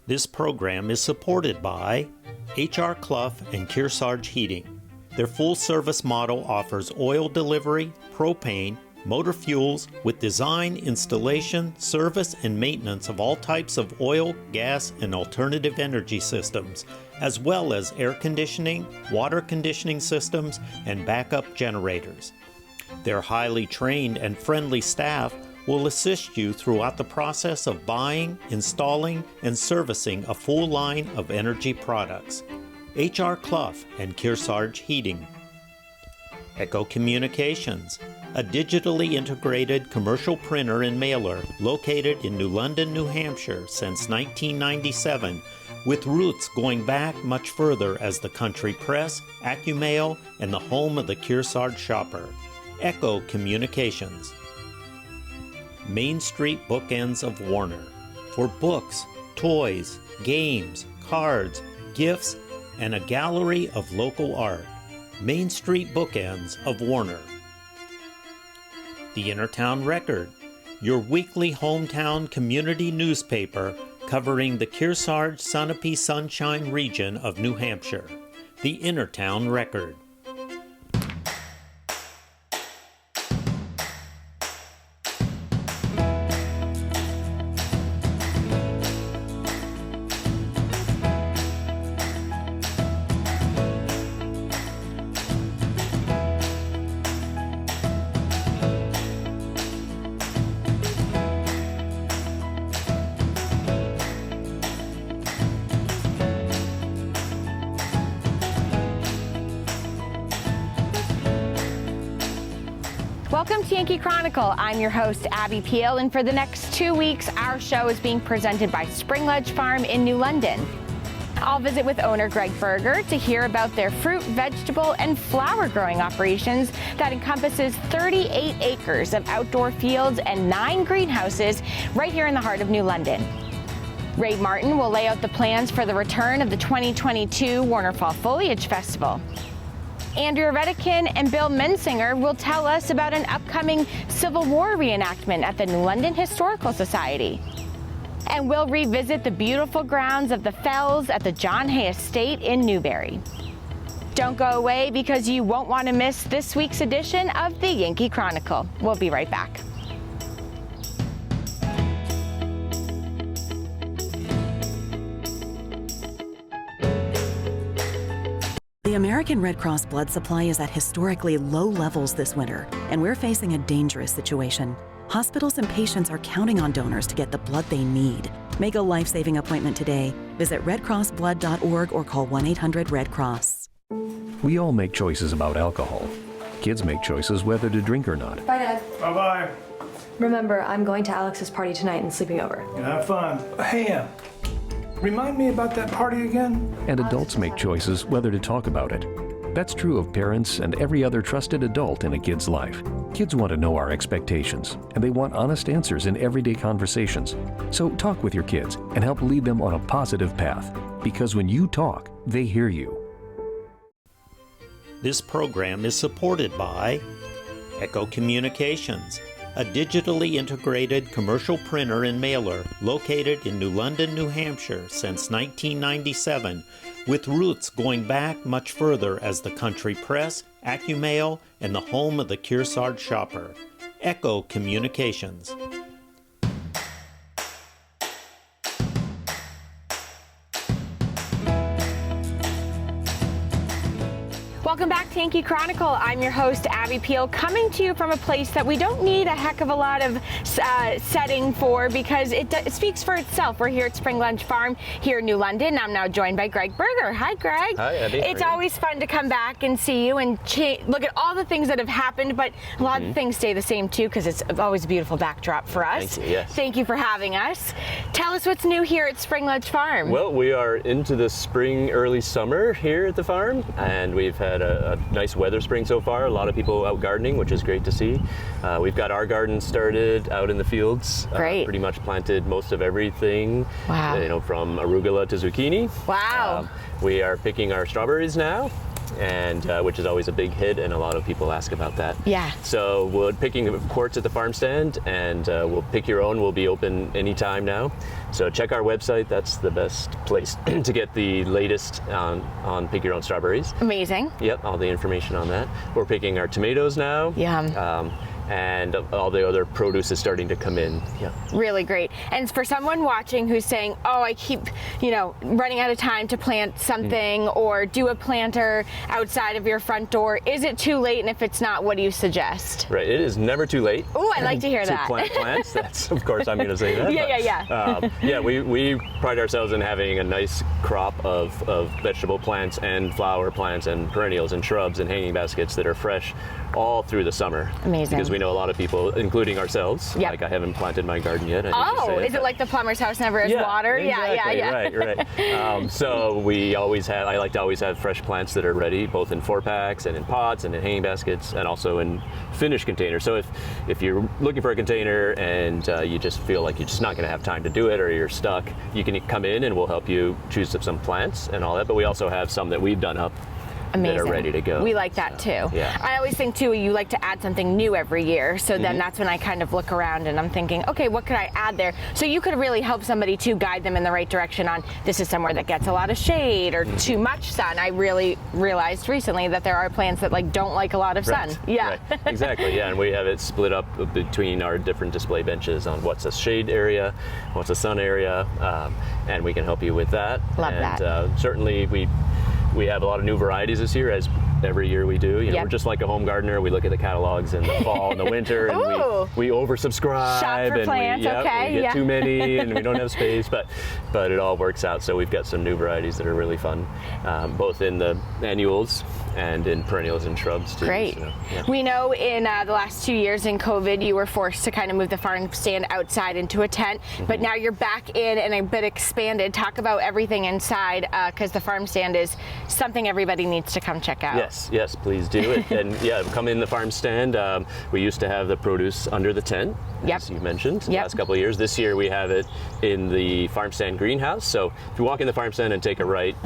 This program is supported by H.R. Clough and Kearsarge Heating. Their full-service model offers oil delivery, propane, motor fuels with design, installation, service, and maintenance of all types of oil, gas, and alternative energy systems, as well as air conditioning, water conditioning systems, and backup generators. Their highly trained and friendly staff will assist you throughout the process of buying, installing, and servicing a full line of energy products. H.R. Clough and Kearsarge Heating. Echo Communications, a digitally integrated commercial printer and mailer located in New London, New Hampshire since 1997, with roots going back much further as the country press, AccuMail, and the home of the Kearsarge shopper. Echo Communications. Main Street Bookends of Warner, for books, toys, games, cards, gifts, and a gallery of local art. Main Street Bookends of Warner. The Innertown Record, your weekly hometown community newspaper covering the Kearsarge Sunapee Sunshine region of New Hampshire. The Innertown Record. Welcome to Yankee Chronicle. I'm your host, Abby Peel, and for the next 2 weeks, our show is being presented by Spring Ledge Farm in New London. I'll visit with owner Greg Berger to hear about their fruit, vegetable, and flower growing operations that encompasses 38 acres of outdoor fields and 9 greenhouses right here in the heart of New London. Ray Martin will lay out the plans for the return of the 2022 Warner Fall Foliage Festival. Andrea Redican and Bill Minsinger will tell us about an upcoming Civil War reenactment at the New London Historical Society. And we'll revisit the beautiful grounds of the Fells at the John Hay Estate in Newbury. Don't go away because you won't want to miss this week's edition of the Yankee Chronicle. We'll be right back. The American Red Cross blood supply is at historically low levels this winter, and we're facing a dangerous situation. Hospitals and patients are counting on donors to get the blood they need. Make a life-saving appointment today. Visit redcrossblood.org or call 1-800-RED-CROSS. We all make choices about alcohol. Kids make choices whether to drink or not. Bye, Dad. Bye-bye. Remember, I'm going to Alex's party tonight and sleeping over. Have fun. Hey, remind me about that party again? And adults make choices whether to talk about it. That's true of parents and every other trusted adult in a kid's life. Kids want to know our expectations, and they want honest answers in everyday conversations. So talk with your kids and help lead them on a positive path. Because when you talk, they hear you. This program is supported by Echo Communications, a digitally integrated commercial printer and mailer located in New London, New Hampshire since 1997, with roots going back much further as the country press, AccuMail, and the home of the Kearsarge shopper. Echo Communications. Welcome back to Yankee Chronicle. I'm your host, Abby Peel, coming to you from a place that we don't need a heck of a lot of setting for because it speaks for itself. We're here at Spring Ledge Farm here in New London. I'm now joined by Greg Berger. Hi, Greg. Hi, Abby. It's always fun to come back and see you and look at all the things that have happened, but a lot of things stay the same too because it's always a beautiful backdrop for us. Thank you, yes. Thank you for having us. Tell us what's new here at Spring Ledge Farm. Well, we are into the spring, early summer here at the farm, and we've had a nice weather spring so far. A lot of people out gardening, which is great to see. We've got our garden started out in the fields. Great. Pretty much planted most of everything. Wow. From arugula to zucchini. Wow. We are picking our strawberries now. and which is always a big hit, and a lot of people ask about that. Yeah. So we're picking quartz at the farm stand, and we'll pick your own. We'll be open anytime now. So check our website. That's the best place to get the latest on pick your own strawberries. Amazing. Yep, all the information on that. We're picking our tomatoes now. Yeah. And all the other produce is starting to come in. Yeah. Really great. And for someone watching who's saying, oh, I keep, running out of time to plant something or do a planter outside of your front door, is it too late? And if it's not, what do you suggest? Right, it is never too late. Oh, I like to hear that. To plant plants. That's, of course, I'm going to say that. Yeah. We pride ourselves in having a nice crop of vegetable plants and flower plants and perennials and shrubs and hanging baskets that are fresh all through the summer. Amazing. Because we know a lot of people, including ourselves, like I haven't planted my garden yet. Is it like the plumber's house never has water? Exactly. Yeah. Right. So I like to always have fresh plants that are ready, both in 4-packs and in pots and in hanging baskets and also in finished containers. So if you're looking for a container and you just feel like you're just not going to have time to do it or you're stuck, you can come in and we'll help you choose some plants and all that. But we also have some that we've done up. Amazing. That are ready to go. We like that too. Yeah. I always think too, you like to add something new every year. So then that's when I kind of look around and I'm thinking, okay, what could I add there? So you could really help somebody to guide them in the right direction on this is somewhere that gets a lot of shade or too much sun. I really realized recently that there are plants that don't like a lot of sun. Yeah. Right. Exactly. Yeah. And we have it split up between our different display benches on what's a shade area, what's a sun area, and we can help you with that. Love that. Certainly we have a lot of new varieties this year, as every year we do. We're just like a home gardener. We look at the catalogs in the fall and the winter, and we oversubscribe. Shop for and plants, we get too many, and we don't have space. But it all works out. So we've got some new varieties that are really fun, both in the annuals and in perennials and shrubs too. Great. So, We know in the last 2 years in COVID, you were forced to kind of move the farm stand outside into a tent, but now you're back in and a bit expanded. Talk about everything inside, because the farm stand is something everybody needs to come check out. Yes, please do. And come in the farm stand. We used to have the produce under the tent, as you mentioned, the last couple of years. This year we have it in the farm stand greenhouse. So if you walk in the farm stand and take a right,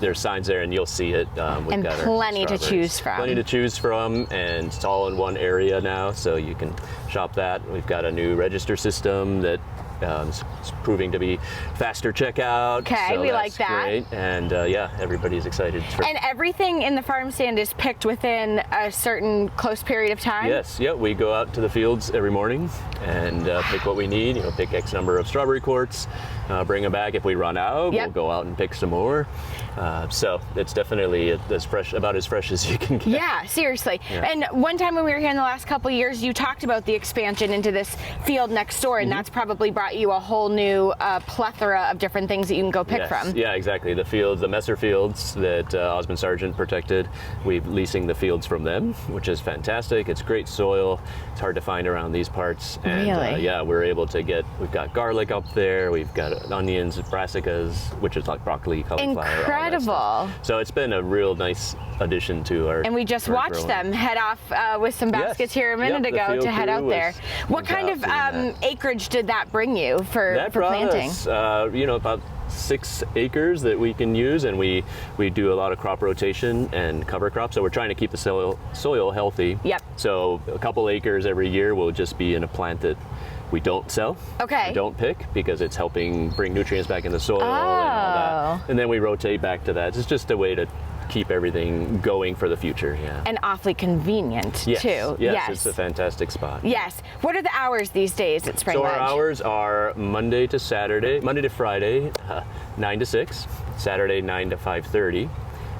there's signs there and you'll see it. We've got plenty to choose from. Plenty to choose from, and it's all in one area now, so you can shop that. We've got a new register system that it's proving to be faster checkout. Okay, so we like that. Great. And everybody's excited. And everything in the farm stand is picked within a certain close period of time? Yes, we go out to the fields every morning and pick what we need. Pick X number of strawberry quarts, bring them back. If we run out, we'll go out and pick some more. So it's definitely about as fresh as you can get. Yeah, seriously. Yeah. And one time when we were here in the last couple of years, you talked about the expansion into this field next door, and that's probably brought you a whole new plethora of different things that you can go pick from. Yeah, exactly. The fields, the Messer fields that Osmond Sargent protected, we're leasing the fields from them, which is fantastic. It's great soil. It's hard to find around these parts. And really? We're able to we've got garlic up there, we've got onions, brassicas, which is like broccoli, cauliflower. Incredible. So it's been a real nice addition to our. And we just watched them head off with some baskets here a minute ago to head out there. What kind of acreage did that bring you for planting? Us, about 6 acres that we can use, and we do a lot of crop rotation and cover crops. So we're trying to keep the soil healthy. Yep. So a couple acres every year will just be in a plant that we don't sell. Okay. We don't pick because it's helping bring nutrients back in the soil and all that. And then we rotate back to that. It's just a way to keep everything going for the future. Yeah. And awfully convenient too. Yes, it's a fantastic spot. Yes. What are the hours these days at Spring Ledge? So our hours are Monday to Friday, 9 to 6, Saturday 9 to 5:30,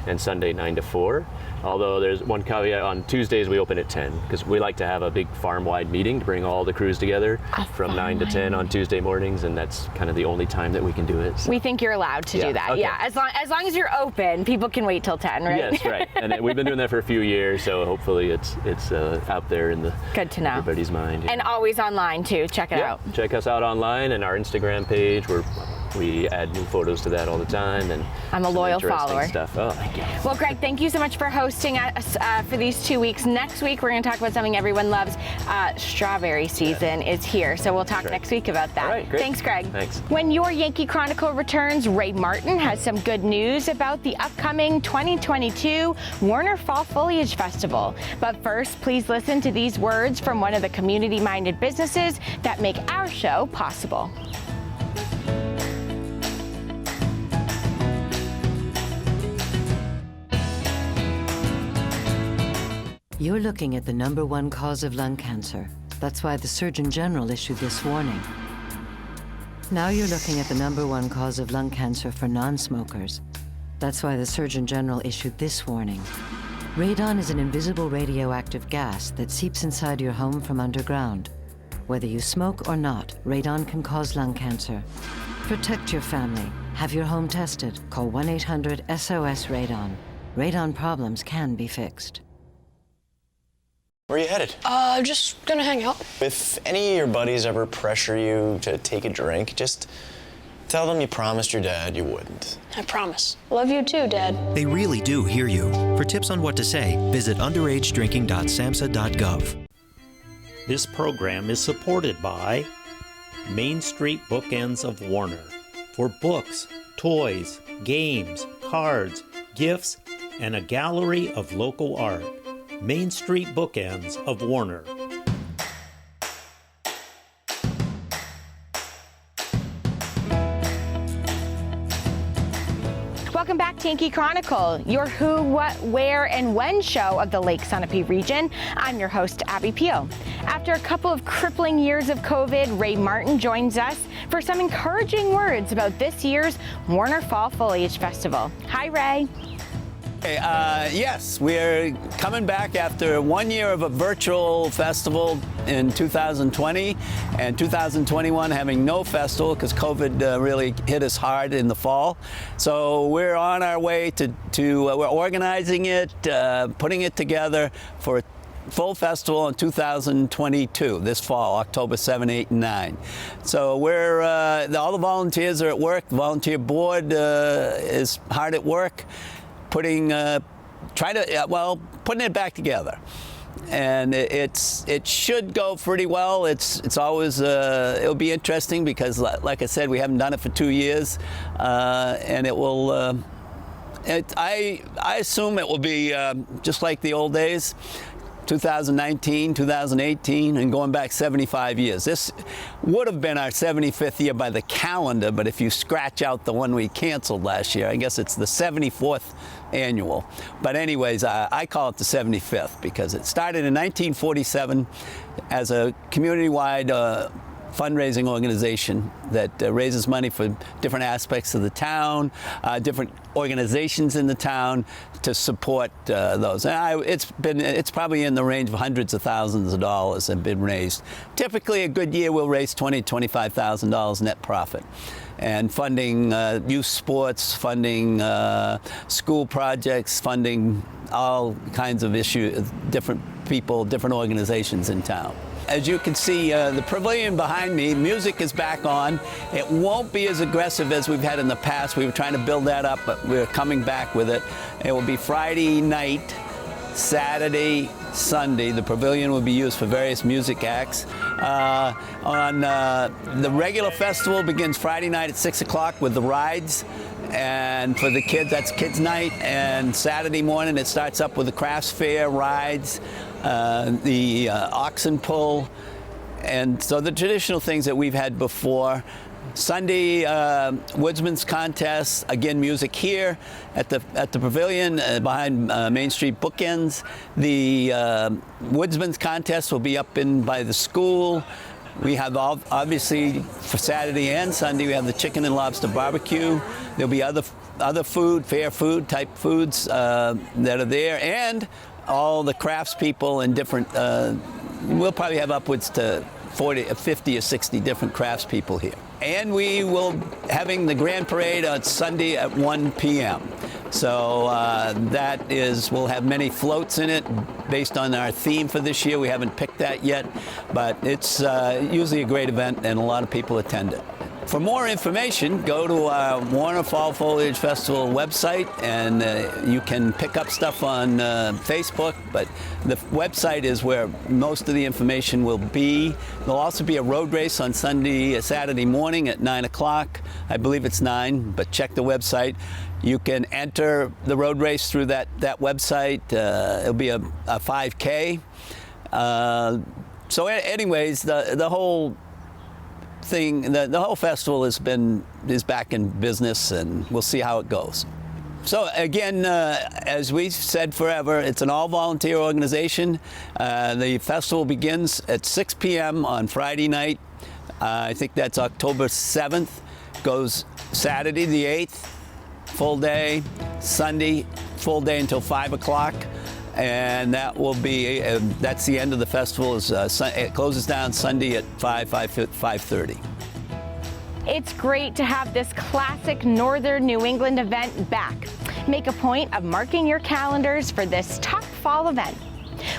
and Sunday 9 to 4. Although there's one caveat, on Tuesdays we open at 10 because we like to have a big farm-wide meeting to bring all the crews together from 9 to 10 on Tuesday mornings, and that's kind of the only time that we can do it. So. We think you're allowed to do that. Okay. Yeah, as long as you're open, people can wait till 10, right? Yes, right. And we've been doing that for a few years, so hopefully it's out there in Good to know. everybody's mind. And always online too. Check it out. Check us out online and our Instagram page. We're We add new photos to that all the time, and I'm a some loyal interesting follower. Stuff. Oh, thank you. Well, Greg, thank you so much for hosting us for these 2 weeks. Next week, we're going to talk about something everyone loves. Strawberry season is here, so we'll talk next week about that. All right, great. Thanks, Greg. Thanks. When your Yankee Chronicle returns, Ray Martin has some good news about the upcoming 2022 Warner Fall Foliage Festival. But first, please listen to these words from one of the community-minded businesses that make our show possible. You're looking at the #1 cause of lung cancer. That's why the Surgeon General issued this warning. Now you're looking at the #1 cause of lung cancer for non-smokers. That's why the Surgeon General issued this warning. Radon is an invisible radioactive gas that seeps inside your home from underground. Whether you smoke or not, radon can cause lung cancer. Protect your family. Have your home tested. Call 1-800-SOS-RADON. Radon problems can be fixed. Where are you headed? Just gonna hang out. If any of your buddies ever pressure you to take a drink, just tell them you promised your dad you wouldn't. I promise. Love you too, Dad. They really do hear you. For tips on what to say, visit underagedrinking.samhsa.gov. This program is supported by Main Street Bookends of Warner. For books, toys, games, cards, gifts, and a gallery of local art. Main Street Bookends of Warner. Welcome back to Yankee Chronicle, your who, what, where, and when show of the Lake Sunapee region. I'm your host, Abby Peel. After a couple of crippling years of COVID, Ray Martin joins us for some encouraging words about this year's Warner Fall Foliage Festival. Hi, Ray. Yes, we're coming back after 1 year of a virtual festival in 2020 and 2021 having no festival because COVID really hit us hard in the fall. So we're on our way to we're organizing it, putting it together for a full festival in 2022, this fall, October 7, 8, and 9. So we're, all the volunteers are at work. The volunteer board is hard at work. Putting it back together, and it should go pretty well. It's always it'll be interesting because, like I said, we haven't done it for 2 years, and it will. I assume it will be just like the old days. 2019, 2018, and going back 75 years. This would have been our 75th year by the calendar, but if you scratch out the one we canceled last year, I guess it's the 74th annual. But anyways, I call it the 75th because it started in 1947 as a community-wide fundraising organization that raises money for different aspects of the town, different organizations in the town to support those. And it's probably in the range of hundreds of thousands of dollars have been raised. Typically, a good year will raise $20,000 to $25,000 net profit. And funding youth sports, funding school projects, funding all kinds of issues, different people, different organizations in town. As you can see, the pavilion behind me, music is back on. It won't be as aggressive as we've had in the past. We were trying to build that up, but we're coming back with it. It will be Friday night, Saturday, Sunday. The pavilion will be used for various music acts. The regular festival begins Friday night at 6 o'clock with the rides. And for the kids, that's kids' night. And Saturday morning, it starts up with the crafts fair, rides, the oxen pull, and so the traditional things that we've had before. Sunday, Woodsman's contest, again music here at the pavilion behind Main Street Bookends. The Woodsman's contest will be up by the school. We have obviously for Saturday and Sunday we have the chicken and lobster barbecue. There'll be other food, fair food type foods that are there, and all the crafts people and different. We'll probably have upwards to 40, 50 or 60 different crafts people here. And we will having the grand parade on Sunday at 1 p.m. So we'll have many floats in it based on our theme for this year. We haven't picked that yet, but it's usually a great event and a lot of people attend it. For more information, go to our Warner Fall Foliage Festival website, and you can pick up stuff on Facebook, but the website is where most of the information will be. There'll also be a road race on Saturday morning at 9 o'clock. I believe it's 9, but check the website. You can enter the road race through that website. It'll be a 5K. So anyways, the whole thing, the whole festival is back in business, and we'll see how it goes. So again, as we've said forever, it's an all-volunteer organization. The festival begins at 6 p.m. on Friday night. I think that's October 7th. Goes Saturday the 8th, full day. Sunday, full day until 5 o'clock. And that will be, that's the end of the festival. It closes down Sunday at 5:30. It's great to have this classic Northern New England event back. Make a point of marking your calendars for this top fall event.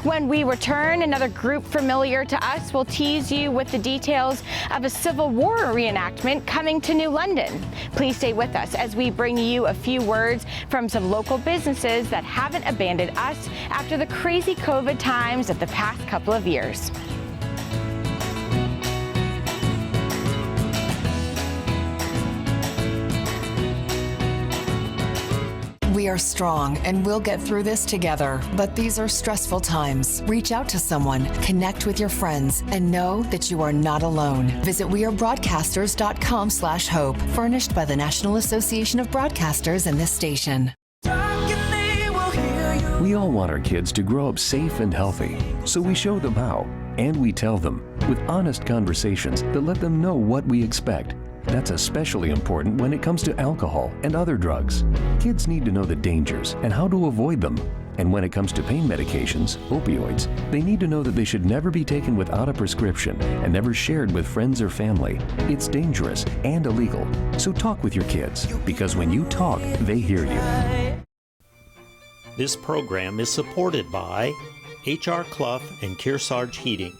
When we return, another group familiar to us will tease you with the details of a Civil War reenactment coming to New London. Please stay with us as we bring you a few words from some local businesses that haven't abandoned us after the crazy COVID times of the past couple of years. We are strong and we'll get through this together, but these are stressful times. Reach out to someone, connect with your friends, and know that you are not alone. Visit wearebroadcasters.com/hope, furnished by the National Association of Broadcasters and this station. We all want our kids to grow up safe and healthy, so we show them how, and we tell them with honest conversations that let them know what we expect. That's especially important when it comes to alcohol and other drugs. Kids need to know the dangers and how to avoid them. And when it comes to pain medications, opioids, they need to know that they should never be taken without a prescription and never shared with friends or family. It's dangerous and illegal. So talk with your kids, because when you talk, they hear you. This program is supported by H.R. Clough and Kearsarge Heating.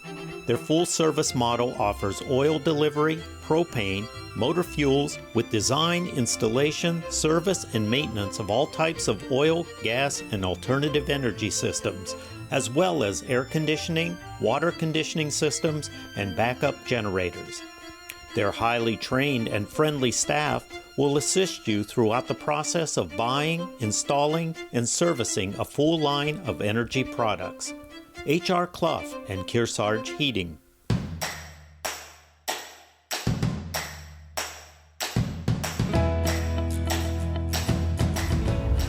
Their full-service model offers oil delivery, propane, motor fuels with design, installation, service, and maintenance of all types of oil, gas, and alternative energy systems, as well as air conditioning, water conditioning systems, and backup generators. Their highly trained and friendly staff will assist you throughout the process of buying, installing, and servicing a full line of energy products. H.R. Clough and Kearsarge Heating.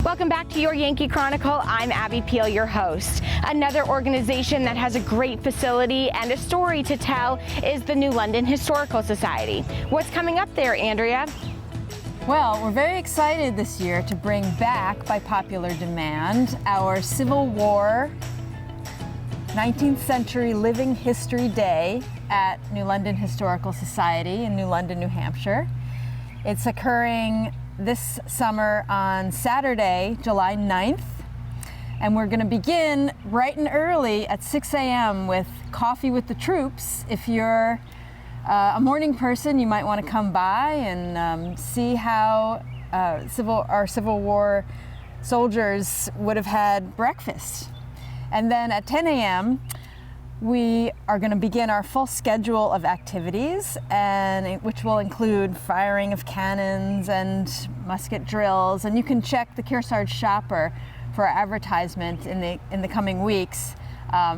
Welcome back to your Yankee Chronicle. I'm Abby Peel, your host. Another organization that has a great facility and a story to tell is the New London Historical Society. What's coming up there, Andrea? Well, we're very excited this year to bring back, by popular demand, our Civil War 19th Century Living History Day at New London Historical Society in New London, New Hampshire. It's occurring this summer on Saturday, July 9th, and we're going to begin bright and early at 6 a.m. with Coffee with the Troops. If you're a morning person, you might want to come by and see how our Civil War soldiers would have had breakfast. And then at 10 a.m., we are going to begin our full schedule of activities, which will include firing of cannons and musket drills. And you can check the Kearsarge Shopper for our advertisement in the coming weeks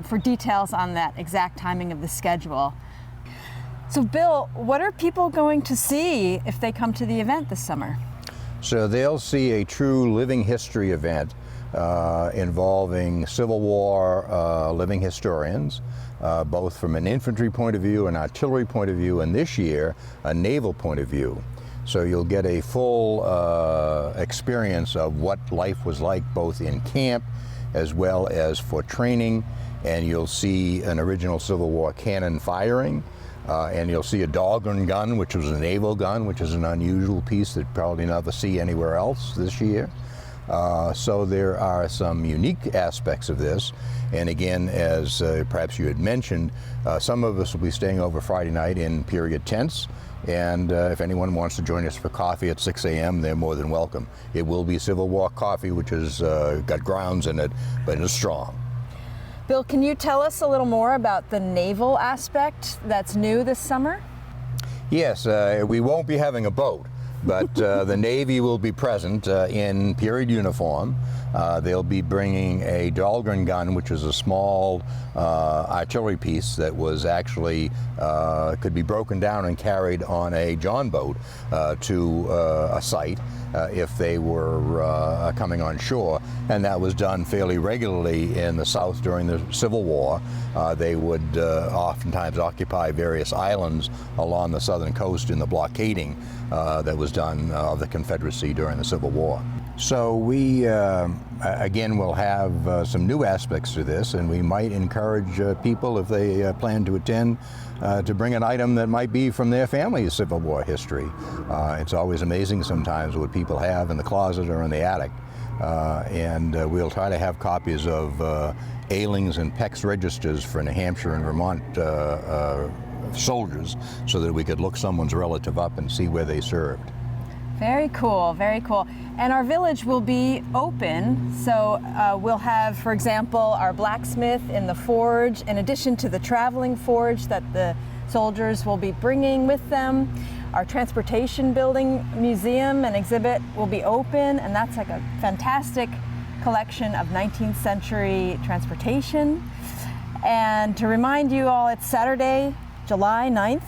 for details on that exact timing of the schedule. So, Bill, what are people going to see if they come to the event this summer? So they'll see a true living history event involving Civil War living historians, both from an infantry point of view, an artillery point of view, and this year, a naval point of view. So you'll get a full experience of what life was like both in camp as well as for training, and you'll see an original Civil War cannon firing, and you'll see a doggun gun, which was a naval gun, which is an unusual piece that probably never see anywhere else this year. So there are some unique aspects of this, and again, as perhaps you had mentioned, some of us will be staying over Friday night in period tents, And if anyone wants to join us for coffee at 6 a.m., they're more than welcome. It will be Civil War coffee, which has got grounds in it, but it's strong. Bill, can you tell us a little more about the naval aspect that's new this summer? Yes, we won't be having a boat, but the Navy will be present in period uniform. They'll be bringing a Dahlgren gun, which is a small artillery piece that was actually could be broken down and carried on a John boat to a site if they were coming on shore, and that was done fairly regularly in the South during the Civil War. They would oftentimes occupy various islands along the southern coast in the blockading that was done of the Confederacy during the Civil War. So we, again, will have some new aspects to this, and we might encourage people, if they plan to attend, to bring an item that might be from their family's Civil War history. It's always amazing sometimes what people have in the closet or in the attic. And we'll try to have copies of Ailings and Peck's registers for New Hampshire and Vermont soldiers, so that we could look someone's relative up and see where they served. Very cool, very cool. And our village will be open, so we'll have, for example, our blacksmith in the forge, in addition to the traveling forge that the soldiers will be bringing with them. Our transportation building, museum, and exhibit will be open, and that's like a fantastic collection of 19th century transportation. And to remind you all, it's Saturday, July 9th.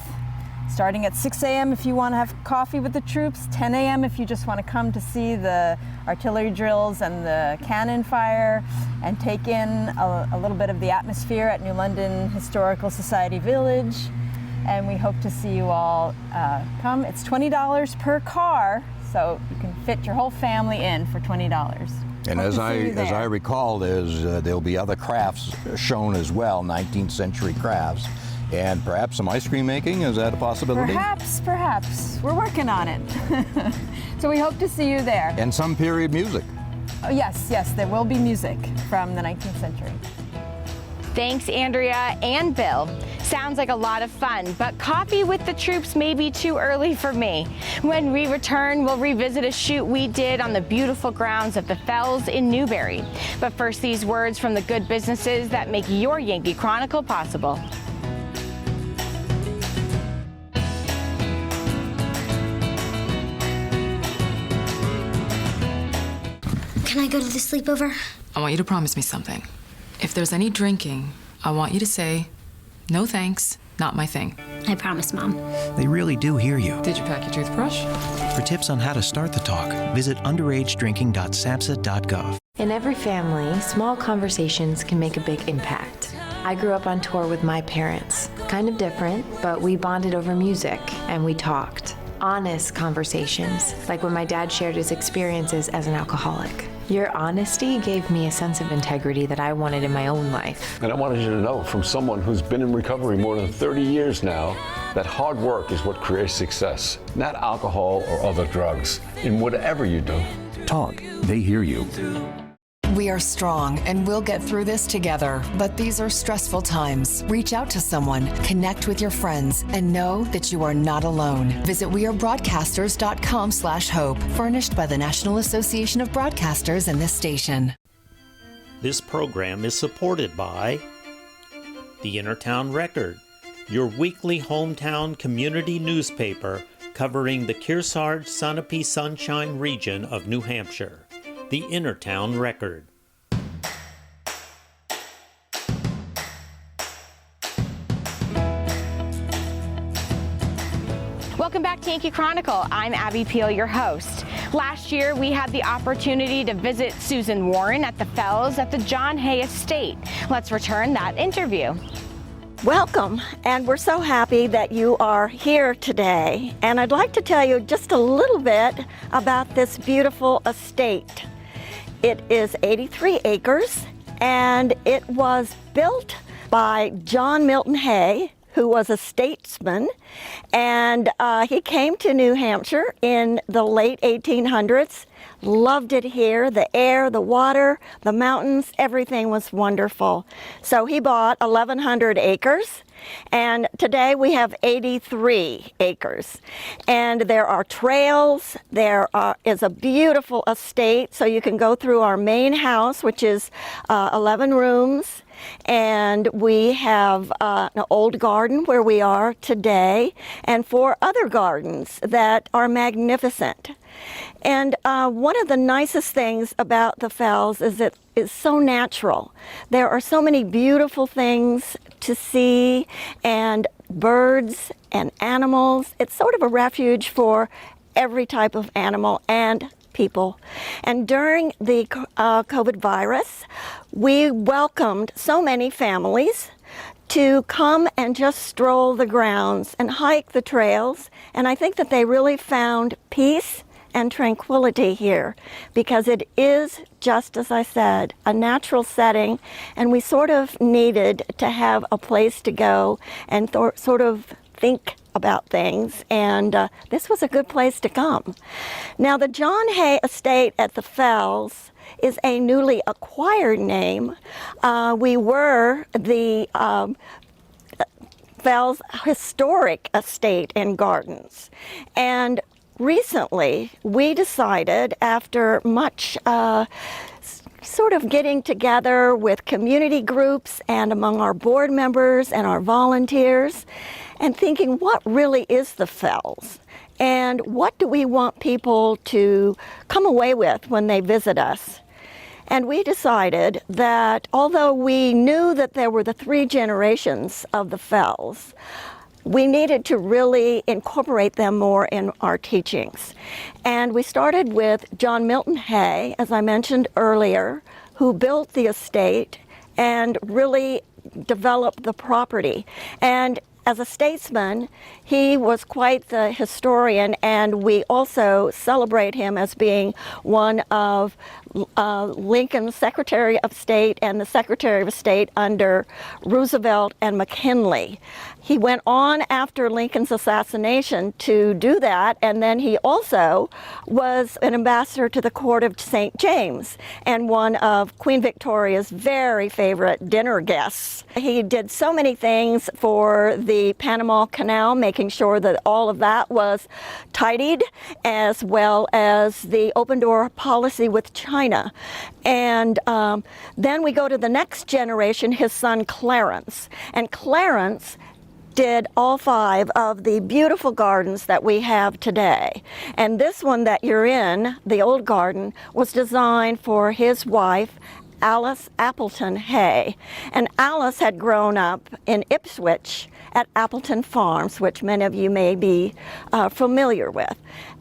Starting at 6 a.m. if you want to have coffee with the troops, 10 a.m. if you just want to come to see the artillery drills and the cannon fire and take in a little bit of the atmosphere at New London Historical Society Village. And we hope to see you all come. It's $20 per car, so you can fit your whole family in for $20. And as I recall, there'll be other crafts shown as well, 19th century crafts. And perhaps some ice cream making, is that a possibility? Perhaps. We're working on it. So we hope to see you there. And some period music. Oh, yes, there will be music from the 19th century. Thanks, Andrea and Bill. Sounds like a lot of fun, but coffee with the troops may be too early for me. When we return, we'll revisit a shoot we did on the beautiful grounds of the Fells in Newbury. But first, these words from the good businesses that make your Yankee Chronicle possible. Can I go to the sleepover? I want you to promise me something. If there's any drinking, I want you to say, no thanks, not my thing. I promise, Mom. They really do hear you. Did you pack your toothbrush? For tips on how to start the talk, visit underagedrinking.samhsa.gov. In every family, small conversations can make a big impact. I grew up on tour with my parents. Kind of different, but we bonded over music and we talked. Honest conversations, like when my dad shared his experiences as an alcoholic. Your honesty gave me a sense of integrity that I wanted in my own life. And I wanted you to know, from someone who's been in recovery more than 30 years now, that hard work is what creates success, not alcohol or other drugs, in whatever you do. Talk. They hear you. We are strong and we'll get through this together, but these are stressful times. Reach out to someone, connect with your friends, and know that you are not alone. Visit wearebroadcasters.com/hope, furnished by the National Association of Broadcasters and this station. This program is supported by the Innertown Record, your weekly hometown community newspaper covering the Kearsarge-Sunapee Sunshine region of New Hampshire. The Innertown Record. Welcome back to Yankee Chronicle. I'm Abby Peel, your host. Last year, we had the opportunity to visit Susan Warren at the Fells at the John Hay Estate. Let's return that interview. Welcome, and we're so happy that you are here today. And I'd like to tell you just a little bit about this beautiful estate. It is 83 acres, and it was built by John Milton Hay, who was a statesman, and he came to New Hampshire in the late 1800s, loved it here, the air, the water, the mountains, everything was wonderful. So he bought 1,100 acres, And today we have 83 acres. And there are trails, is a beautiful estate, so you can go through our main house, which is 11 rooms. And we have an old garden where we are today, and 4 other gardens that are magnificent. And one of the nicest things about the Fells is that it's so natural. There are so many beautiful things to see, and birds and animals. It's sort of a refuge for every type of animal and people. And during the COVID virus, we welcomed so many families to come and just stroll the grounds and hike the trails. And I think that they really found peace and tranquility here, because it is, just as I said, a natural setting, and we sort of needed to have a place to go and sort of think about things, and this was a good place to come. Now, the John Hay Estate at the Fells is a newly acquired name. We were the Fells Historic Estate and Gardens, and recently we decided, after much sort of getting together with community groups and among our board members and our volunteers, and thinking, what really is the Fells? And what do we want people to come away with when they visit us? And we decided that although we knew that there were the 3 generations of the Fells, we needed to really incorporate them more in our teachings. And we started with John Milton Hay, as I mentioned earlier, who built the estate and really developed the property. And as a statesman, he was quite the historian, and we also celebrate him as being one of Lincoln's Secretary of State and the Secretary of State under Roosevelt and McKinley. He went on after Lincoln's assassination to do that, and then he also was an ambassador to the court of St. James and one of Queen Victoria's very favorite dinner guests. He did so many things for the Panama Canal, making sure that all of that was tidied, as well as the open door policy with China. And then we go to the next generation, his son Clarence. And Clarence did all 5 of the beautiful gardens that we have today. And this one that you're in, the old garden, was designed for his wife, Alice Appleton Hay. And Alice had grown up in Ipswich at Appleton Farms, which many of you may be familiar with.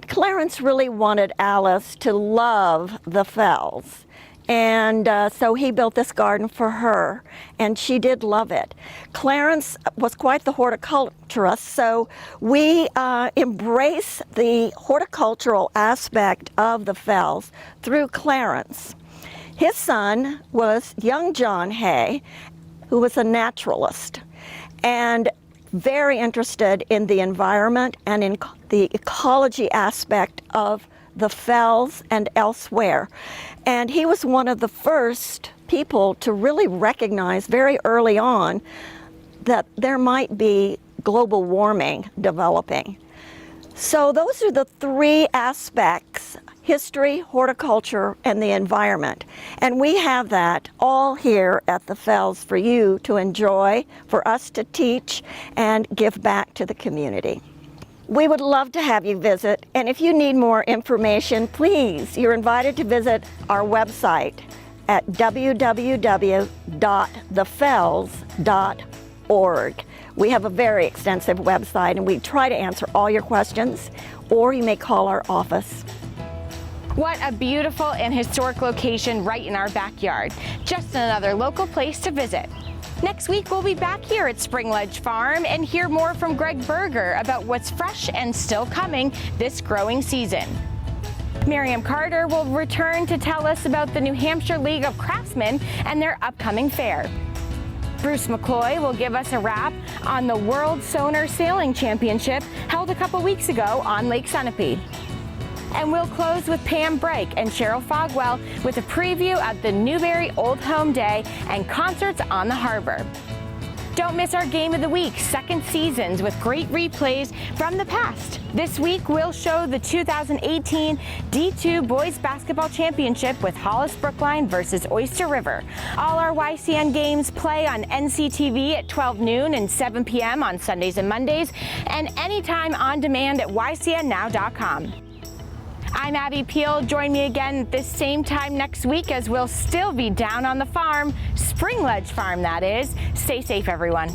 Clarence really wanted Alice to love the Fells. And so he built this garden for her, and she did love it. Clarence was quite the horticulturist, so we embrace the horticultural aspect of the Fells through Clarence. His son was young John Hay, who was a naturalist and very interested in the environment and in the ecology aspect of the Fells and elsewhere. And he was one of the first people to really recognize very early on that there might be global warming developing. So those are the 3 aspects: history, horticulture, and the environment. And we have that all here at the Fells for you to enjoy, for us to teach, and give back to the community. We would love to have you visit, and if you need more information, please, you're invited to visit our website at www.thefells.org. We have a very extensive website, and we try to answer all your questions, or you may call our office. What a beautiful and historic location right in our backyard. Just another local place to visit. Next week, we'll be back here at Spring Ledge Farm and hear more from Greg Berger about what's fresh and still coming this growing season. Miriam Carter will return to tell us about the New Hampshire League of Craftsmen and their upcoming fair. Bruce McCloy will give us a wrap on the World Sonar Sailing Championship held a couple weeks ago on Lake Sunapee. And we'll close with Pam Brake and Cheryl Fogwell with a preview of the Newbury Old Home Day and concerts on the harbor. Don't miss our Game of the Week, second seasons with great replays from the past. This week, we'll show the 2018 D2 Boys Basketball Championship with Hollis Brookline versus Oyster River. All our YCN games play on NCTV at 12 noon and 7 p.m. on Sundays and Mondays, and anytime on demand at ycnnow.com. I'm Abby Peel. Join me again at this same time next week as we'll still be down on the farm, Spring Ledge Farm that is. Stay safe, everyone.